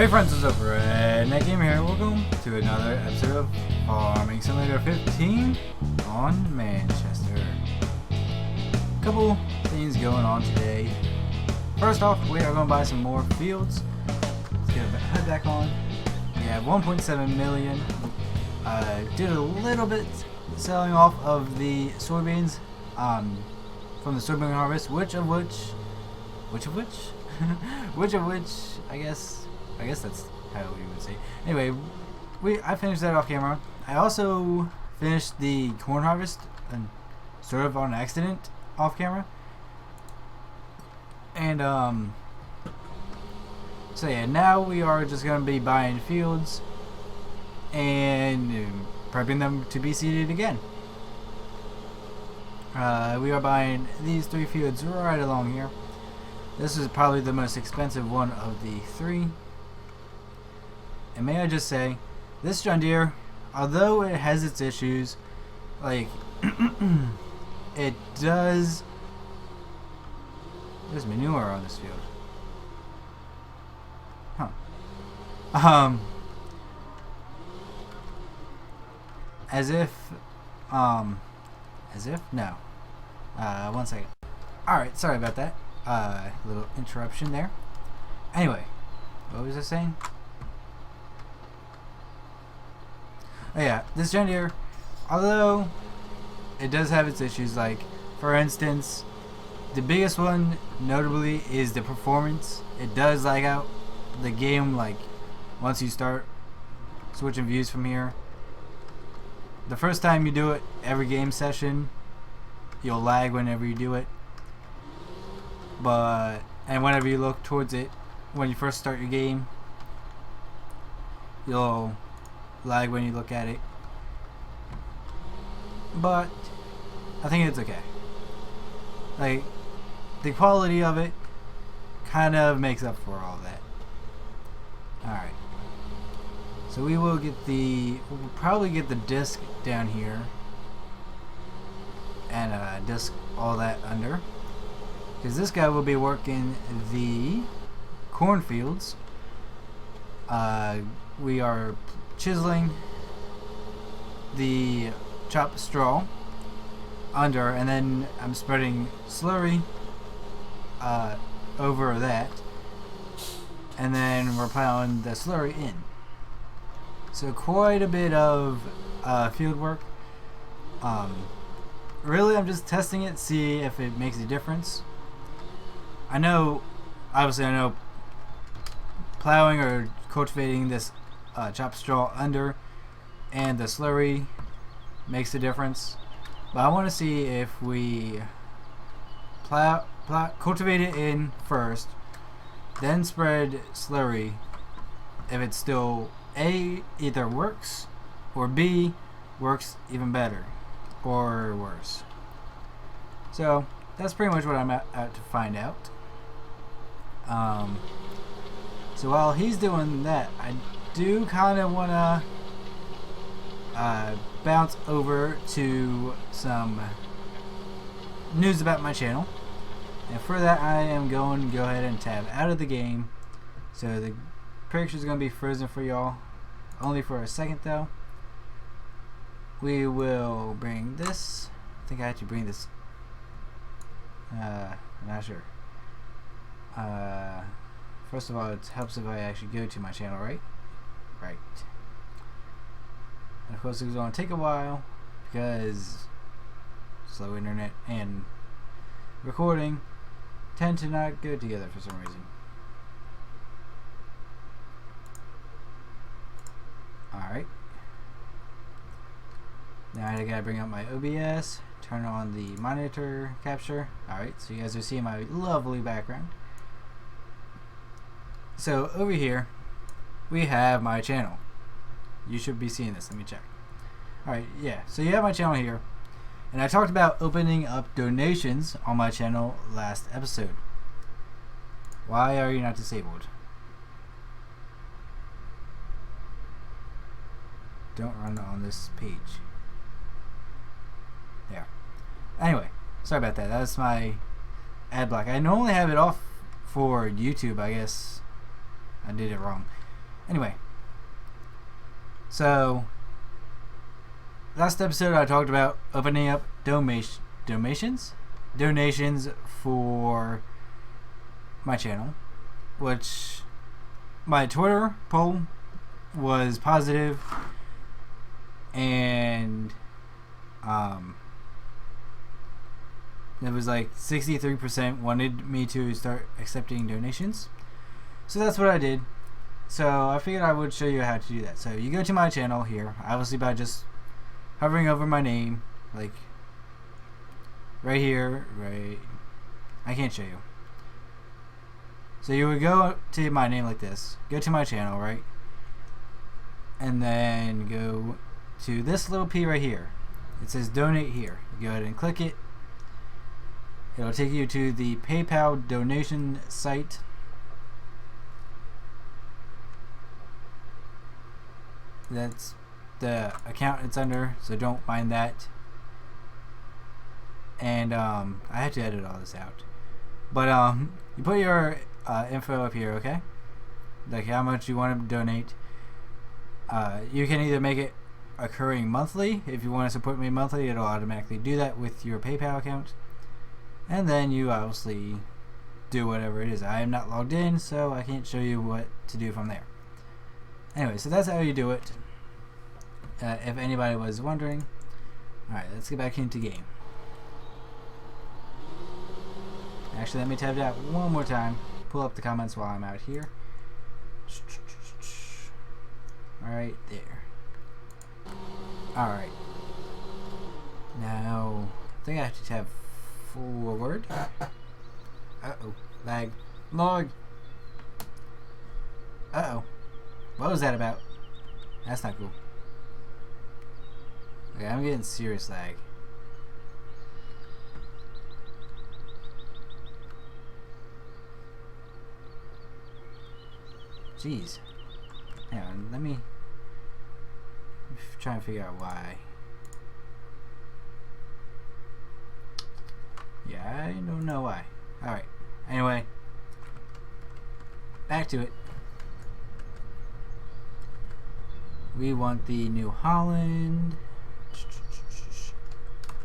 Hey friends, what's up? Redneck Gamer here. Welcome to another episode of Farming Simulator 15 on Manchester. Couple things going on today. First off, we are going to buy some more fields. Let's get a head back on. We have 1.7 million. Did a little bit selling off of the soybeans from the soybean harvest, which of which I guess that's how you would say. Anyway, I finished that off camera. I also finished the corn harvest, and sort of on accident off camera. And so yeah, now we are just gonna be buying fields and prepping them to be seeded again. We are buying these 3 fields right along here. This is probably the most expensive one of the 3. And may I just say, this John Deere, although it has its issues, like, it does... There's manure on this field. Huh. No. One second. Alright, sorry about that. Little interruption there. Anyway, what was I saying? Oh yeah, this John Deere, although it does have its issues, like, for instance, the biggest one, notably, is the performance. It does lag out the game, like, once you start switching views from here. The first time you do it, every game session, you'll lag whenever you do it. And whenever you look towards it, when you first start your game, you'll lag when you look at it. But I think it's okay. Like, the quality of it kind of makes up for all that. Alright. So we'll probably get the disc down here and disc all that under, because this guy will be working the cornfields. We are chiseling the chopped straw under, and then I'm spreading slurry over that, and then we're piling the slurry in. So quite a bit of field work. Really, I'm just testing it, see if it makes a difference. Obviously I know plowing or cultivating this chopped straw under and the slurry makes a difference, but I want to see if we cultivate it in first, then spread slurry, if it still A, either works, or B, works even better or worse. So that's pretty much what I'm out to find out. So while he's doing that, I do kind of want to bounce over to some news about my channel. And for that, I am going to go ahead and tab out of the game. So the picture is going to be frozen for y'all. Only for a second though. We will bring this. I think I have to bring this. I'm not sure. First of all, it helps if I actually go to my channel, right? Right. And of course, it's going to take a while because slow internet and recording tend to not go together for some reason. Alright. Now I gotta bring up my OBS, turn on the monitor capture. Alright, so you guys are seeing my lovely background. So over here we have my channel. You should be seeing this. Let me check. Alright, yeah, so you have my channel here, and I talked about opening up donations on my channel last episode. Why are you not disabled? Don't run on this page. There. Anyway, sorry about that. That's my ad block. I normally have it off for YouTube. I guess I did it wrong. Anyway, so last episode I talked about opening up donations for my channel, which my Twitter poll was positive, and it was like 63% wanted me to start accepting donations. So that's what I did. So I figured I would show you how to do that. So you go to my channel here, obviously by just hovering over my name, like right here, right. I can't show you. So you would go to my name like this, go to my channel, right? And then go to this little P right here. It says donate here. You go ahead and click it. It'll take you to the PayPal donation site. That's the account it's under, so don't mind that. And I had to edit all this out. But you put your info up here, okay? Like how much you want to donate. You can either make it occurring monthly. If you want to support me monthly, it'll automatically do that with your PayPal account. And then you obviously do whatever it is. I am not logged in, so I can't show you what to do from there. Anyway, so that's how you do it. If anybody was wondering. Alright, let's get back into game. Actually, let me tab it out one more time. Pull up the comments while I'm out here. Right there. Alright. Now, I think I have to tab forward. Uh-oh. Lag. Log. Uh-oh. What was that about? That's not cool. Okay, I'm getting serious lag. Jeez. Hang on, let me try and figure out why. Yeah, I don't know why. Alright. Anyway. Back to it. We want the New Holland.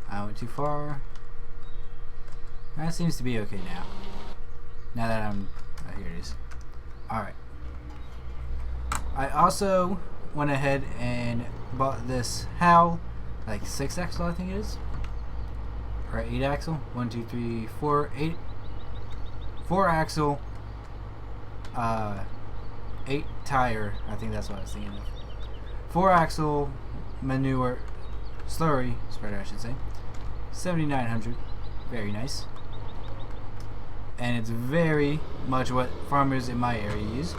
I went too far. That seems to be okay now. Now that I'm... Oh, here it is. Alright. I also went ahead and bought this Howl, like 6-axle I think it is. Or 8-axle. 1, 2, 3, 4, 8. 4-axle. 8 tire. I think that's what I was thinking of. 4-axle manure slurry spreader, I should say. 7,900. Very nice. And it's very much what farmers in my area use.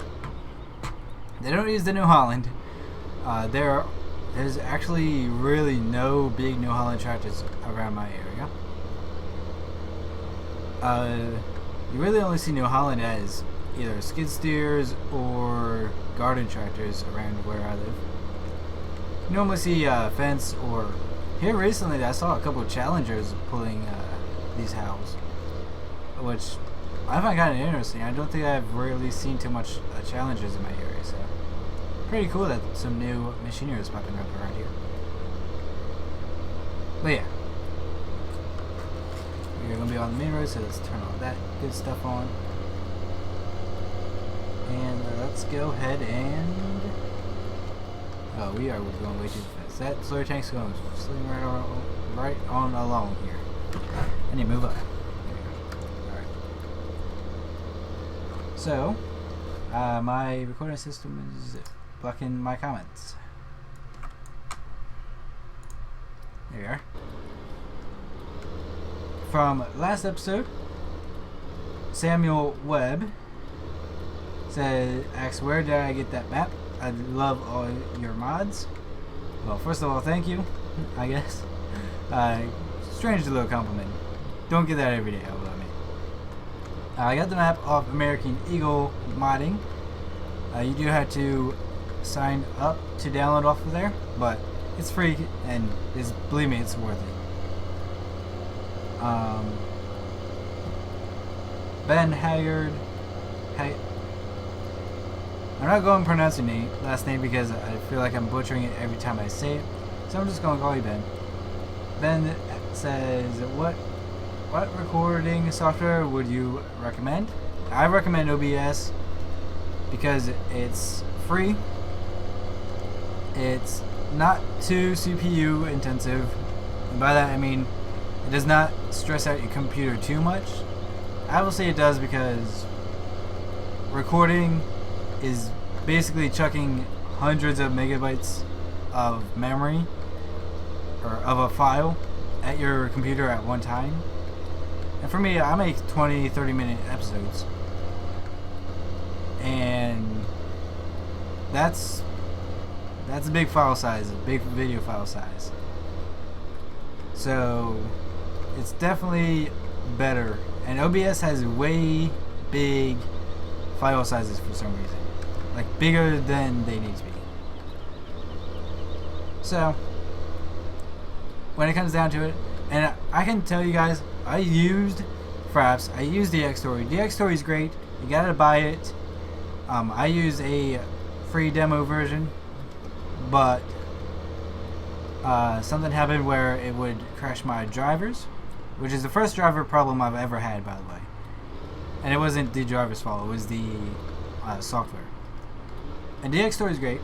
They don't use the New Holland. There's actually really no big New Holland tractors around my area. You really only see New Holland as either skid steers or garden tractors around where I live. You normally see fence, or here recently I saw a couple of Challengers pulling these Howls, which I find kind of interesting. I don't think I've really seen too much Challengers in my area, so pretty cool that some new machinery is popping up around here. But yeah, we're gonna be on the main road, so let's turn all that good stuff on, and let's go ahead and oh, we are going way too fast. That slurry tank's going slinging right on along here. I need to move up. There we go. Alright. So, my recording system is blocking my comments. There we are. From last episode, Samuel Webb asks, where did I get that map? I love all your mods. Well, first of all, thank you, I guess. Strange little compliment. Don't get that every day, I will admit. I got the map off American Eagle modding. You do have to sign up to download off of there, but it's free, and believe me, it's worth it. Ben Haggard, I'm not going to pronounce your last name because I feel like I'm butchering it every time I say it. So I'm just going to call you Ben. Ben says, what recording software would you recommend? I recommend OBS because it's free. It's not too CPU intensive. And by that I mean it does not stress out your computer too much. I will say it does because recording is basically chucking hundreds of megabytes of memory or of a file at your computer at one time. And for me, I make 20-30 minute episodes, and that's a big file size, a big video file size. So it's definitely better, and OBS has way big file sizes for some reason, like bigger than they need to be. So when it comes down to it, and I can tell you guys, I used Fraps, I used DxStory. DxStory is great. You gotta buy it. I use a free demo version, but something happened where it would crash my drivers, which is the first driver problem I've ever had, by the way. And it wasn't the driver's fault, it was the software. And DxStory is great.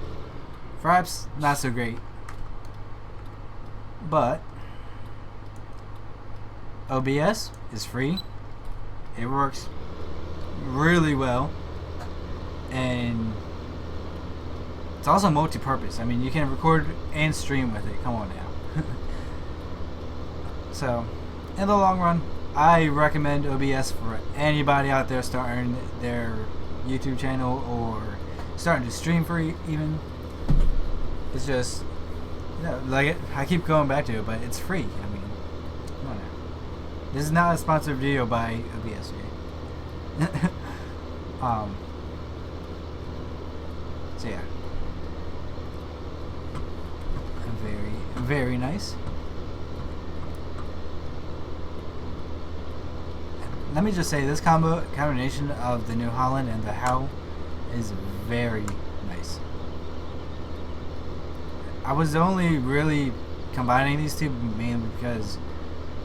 Fraps, not so great. But OBS is free. It works really well. And it's also multi-purpose. I mean, you can record and stream with it. Come on now. So, in the long run, I recommend OBS for anybody out there starting their YouTube channel or starting to stream for even. It's just, like I keep going back to it, but it's free. I mean, come on now. This is not a sponsored video by OBS. Okay? So yeah, very nice. Let me just say, this combination of the New Holland and the How is very nice. I was only really combining these two mainly because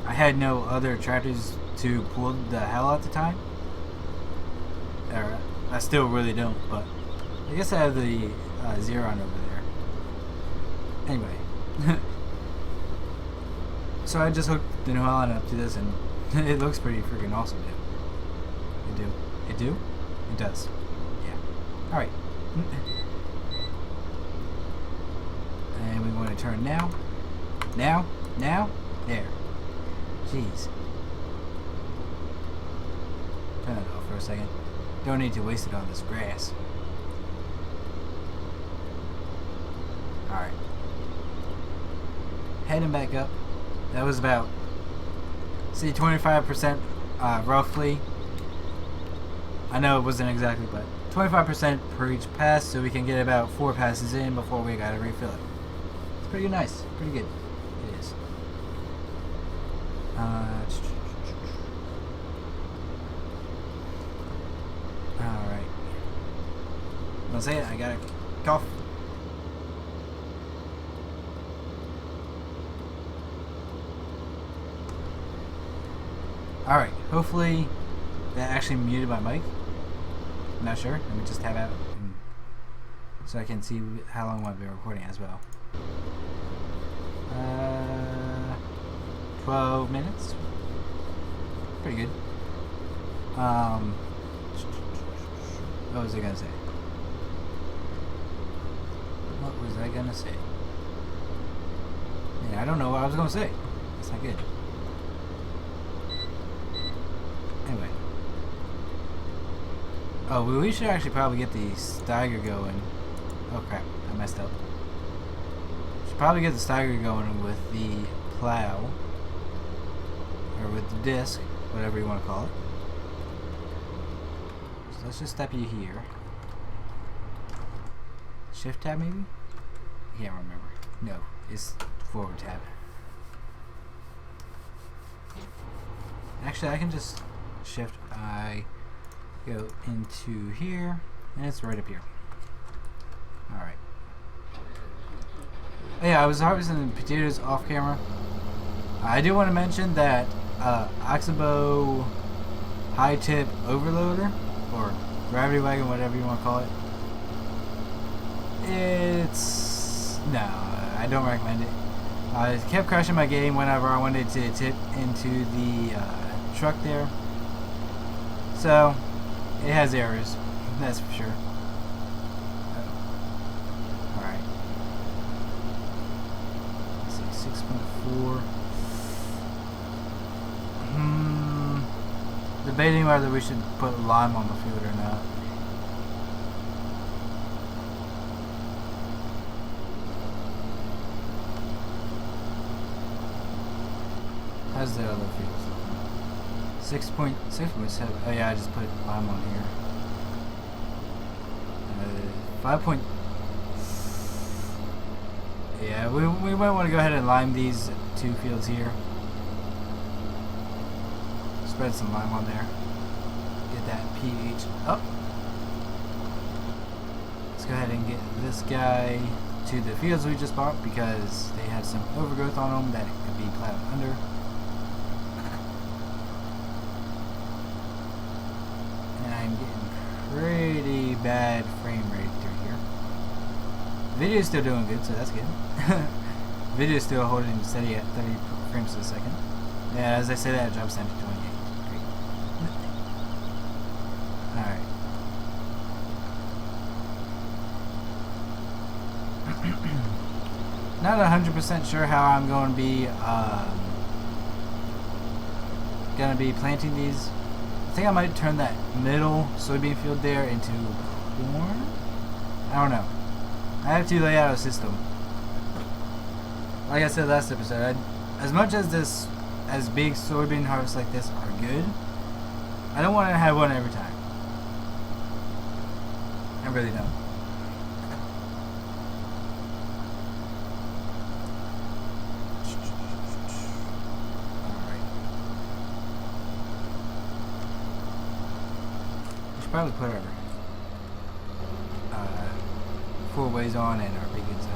I had no other tractors to pull the Hell at the time. Or, I still really don't, but I guess I have the Xeron over there. Anyway. So I just hooked the New Holland up to this, and it looks pretty freaking awesome, dude. It does. Yeah. Alright. And we want to turn now. Now. There. Jeez. Turn that off for a second. Don't need to waste it on this grass. Alright. Heading back up. That was about, see, 25% roughly. I know it wasn't exactly, but 25% per each pass, so we can get about 4 passes in before we gotta refill it. It's pretty nice. Pretty good. It is. Alright. I'll say it, I gotta cough. Alright, hopefully that actually muted my mic. I'm not sure. Let me just tab out so I can see how long I've been recording as well. 12 minutes. Pretty good. What was I gonna say? Yeah, I don't know what I was gonna say. That's not good. Anyway. Oh, well, we should actually probably get the Steiger going. Oh crap, I messed up. Should probably get the Steiger going with the plow. Or with the disc, whatever you want to call it. So let's just step you here. Shift tab maybe? I can't remember. No, it's forward tab. Actually, I can just shift I go into here, and it's right up here. Alright. Yeah, I was harvesting potatoes off camera. I do want to mention that Oxbow high tip overloader, or gravity wagon, whatever you want to call it, no, I don't recommend it. It kept crashing my game whenever I wanted to tip into the truck there. So, it has errors, that's for sure. Alright. Let's see, 6.4. Debating whether we should put lime on the field or not. How's the other fields? 6.7. Oh yeah, I just put lime on here. 5. Yeah, we might want to go ahead and lime these 2 fields here. Spread some lime on there. Get that pH up. Let's go ahead and get this guy to the fields we just bought because they have some overgrowth on them that could be plowed under. And I'm getting pretty bad frame rate through here. Video's still doing good, so that's good. Video's still holding steady at 30 frames a second. Yeah, as I say that, it drops down to 28. Great. Alright. Not 100% sure how I'm going to be planting these. I think I might turn that middle soybean field there into corn. I don't know. I have to lay out a system. Like I said last episode, as much as big soybean harvests like this are good, I don't want to have one every time. I really don't. Probably put our 4 ways on and our beacons in.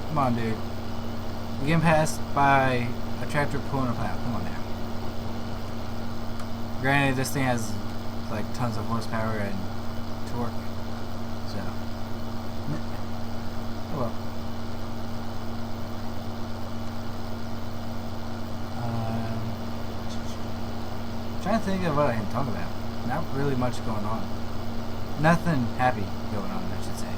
Come on, dude. You're getting passed by a tractor pulling a plow. Come on now. Granted, this thing has like tons of horsepower and torque, so. Oh well. Trying to think of what I can talk about. Not really much going on. Nothing happy going on, I should say.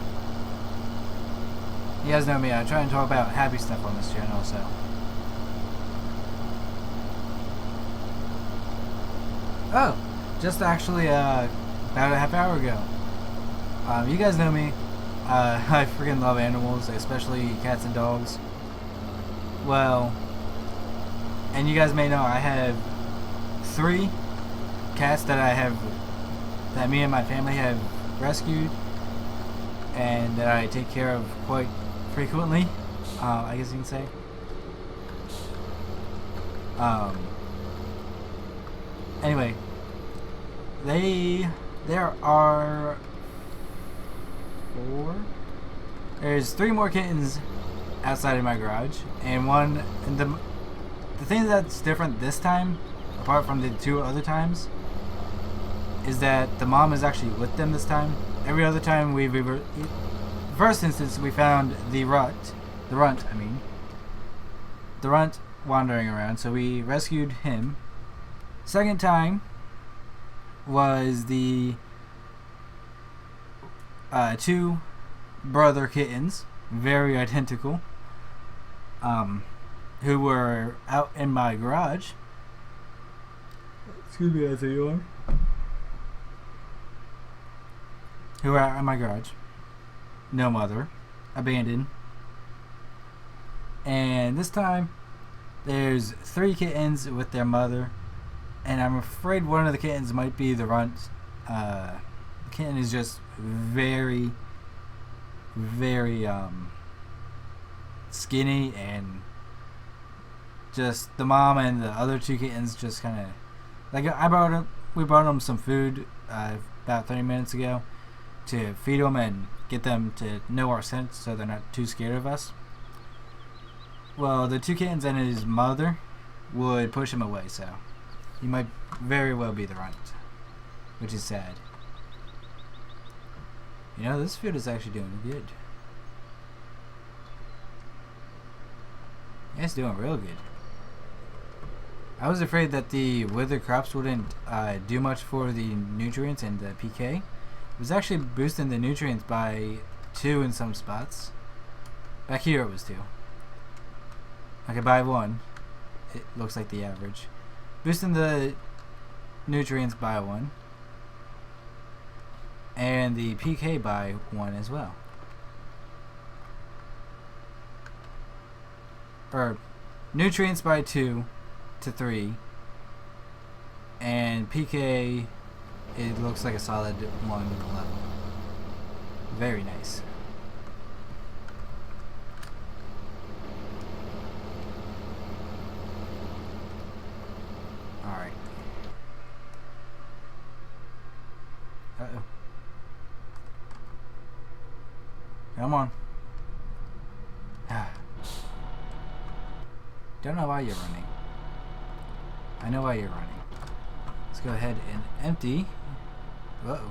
You guys know me, I try and talk about happy stuff on this channel, so. Oh! Just actually, about a half hour ago. You guys know me. I freaking love animals, especially cats and dogs. Well, and you guys may know I have 3 cats that me and my family have rescued and that I take care of quite frequently, I guess you can say. Anyway, there are 4. There's 3 more kittens outside of my garage, and the thing that's different this time, apart from the 2 other times, is that the mom is actually with them this time. Every other time the first instance we found the runt wandering around, so we rescued him. Second time was the 2 brother kittens, very identical, who were out in my garage. Excuse me as I yawn. Who were out in my garage. No mother. Abandoned. And this time, there's 3 kittens with their mother. And I'm afraid one of the kittens might be the runt. The kitten is just very, very skinny, and just the mom and the other 2 kittens just kind of, like, I brought we brought them some food about 30 minutes ago to feed them and get them to know our scent so they're not too scared of us. Well, the 2 kittens and his mother would push him away, so he might very well be the runt, which is sad. You know, this food is actually doing good. Yeah, it's doing real good. I was afraid that the withered crops wouldn't do much for the nutrients and the PK. It was actually boosting the nutrients by 2 in some spots. Back here it was 2. Okay, by 1. It looks like the average. Boosting the nutrients by 1. And the PK by 1 as well. Or nutrients by 2 to 3. And PK, it looks like a solid 1 level. Very nice. Alright. Uh-oh. Come on. Don't know why you're running. I know why you're running. Let's go ahead and empty. Uh-oh.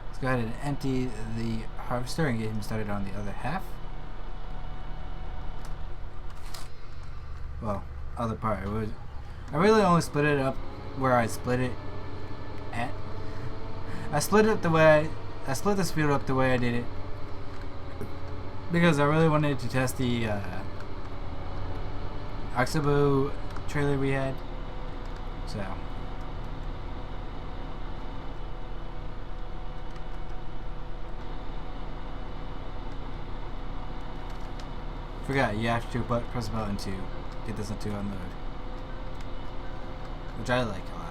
Let's go ahead and empty the harvester and get him started on the other half. Well, other part. I really only split it up where I split it at. I split this field up the way I did it because I really wanted to test the Oxbow trailer we had. So forgot you have to press a button to get this to unload, which I like a lot.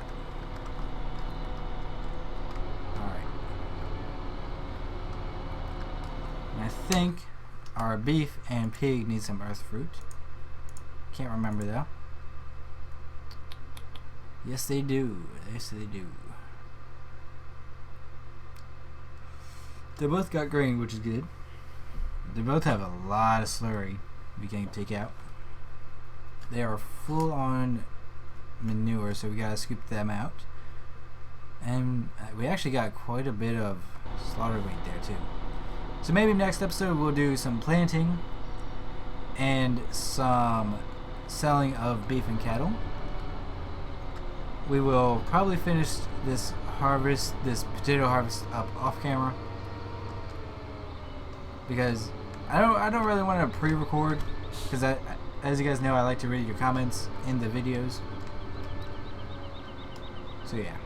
I think our beef and pig need some earth fruit. Can't remember though. Yes they do. Yes they do. They both got grain, which is good. They both have a lot of slurry we can take out. They are full on manure, so we gotta scoop them out. And we actually got quite a bit of slaughter weight there too. So maybe next episode we'll do some planting and some selling of beef and cattle. We will probably finish this potato harvest up off camera because I don't really want to pre-record because as you guys know, I like to read your comments in the videos. So yeah,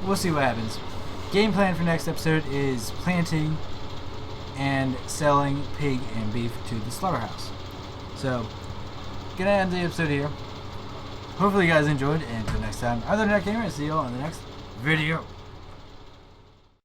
we'll see what happens. Game plan for next episode is planting and selling pig and beef to the slaughterhouse. So, gonna end the episode here. Hopefully you guys enjoyed, and until next time, I'm the Net Gamer, and see you all in the next video.